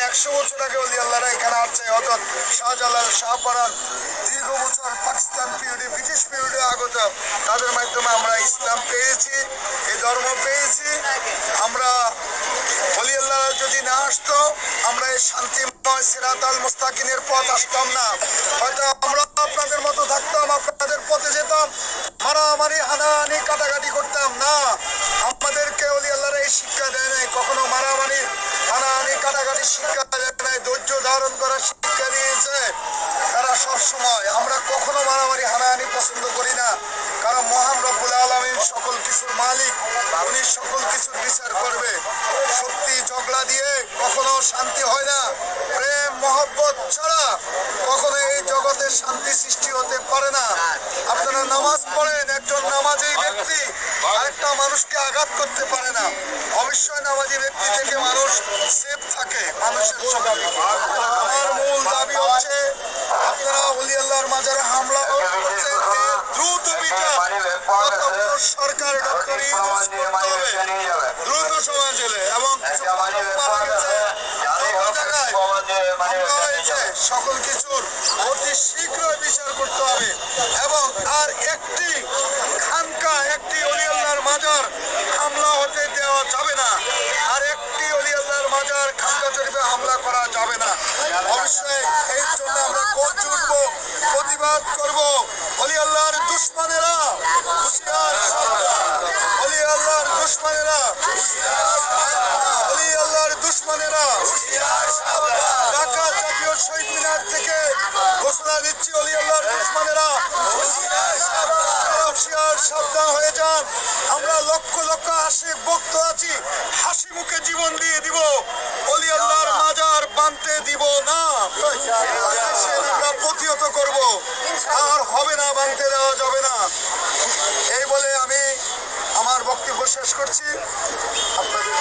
100 বছর আগে ওলি আল্লাহরা এখানে আসছে। হযরত শাহজালাল, শাহপরান দীর্ঘ বছর পাকিস্তান পিরিয়ডে, ব্রিটিশ পিরিয়ডে আগত, তাদের মাধ্যমে আমরা ইসলাম পেয়েছি, এই ধর্ম পেয়েছি। আমরা ওলি আল্লাহরা যদি না আসতো, আমরা এই শান্তিময় সিরাতাল মুস্তাকিমের পথ আসতাম না। হয়তো আমরা আপনাদের মতো থাকতাম, আপনাদের পথে যেতাম, মারামারি হানাহানি কাটাকাটি করতাম না। আমাদেরকে ওলি আল্লাহরা এই শিক্ষা দেয় নাই, কখনো মারামারি হানাহানি কাটাকাটি শিক্ষা দেয় নাই, ধৈর্য ধারণ করার শিক্ষা দিয়েছে তারা সবসময়। আমরা কখনো মারামারি হানাহানি পছন্দ করি না, কারণ মহান রব্বুল আলামিন সকল কিছুর মালিক, উনি সকল কিছুর বিচার করবে। শক্তি ঝগড়া দিয়ে কখনো শান্তি হয় না। প্রেম মহব্বত ছাড়া কখনো এই জগতে শান্তি সৃষ্টি হতে পারে না। আপনারা নামাজ পড়েন, একজন নামাজি ব্যক্তি আরেকটা মানুষকে আঘাত করতে পারে না। অবশ্যই নামাজি ব্যক্তি থেকে মানুষ সেফ থাকে, মানুষের স্বাভাবিক। আমার মূল দাবি হচ্ছে আপনারা ওলি আল্লাহর মাজারে হামলা করছেন, দ্রুত বিচার সরকার ডক্টর ইউনূস করতে হবে, দ্রুত সময় চলে। এবং সকল কিছুর অতি শীঘ্রই বিচার করতে হবে। এবং আর একটি খানকা, একটি ওলি আল্লাহর মাজার হামলা হতে দেওয়া যাবে না। আর একটি ওলি আল্লাহর মাজার খানকা শরীফে হামলা করা যাবে না। অবশ্যই এই জন্য আমরা গর্জে উঠব, প্রতিবাদ করব। ওলি আল্লাহর দুশমনেরা হুঁশিয়ার সাবধান, ওলি আল্লাহর দুশমনেরা, ওলি আল্লাহর দুশমনেরা হুঁশিয়ার সাবধান। ঢাকা জাতীয় শহীদ মিনার থেকে ঘোষণা দিচ্ছি, ওলি আল্লাহর দুশমনেরা হুঁশিয়ার সাবধান হয়ে যান। আমরা লক্ষ লক্ষ আশিক ভক্ত আছি, হাসি মুখে জীবন দিয়ে দিব, ওলি আল্লাহর মাজার বানতে দিব না। আমরা প্রতিহত করব, আর হবে না, বানতে দেওয়া যাবে না। এই বলে আমি আমার বক্তব্য শেষ করছি। আপনাদের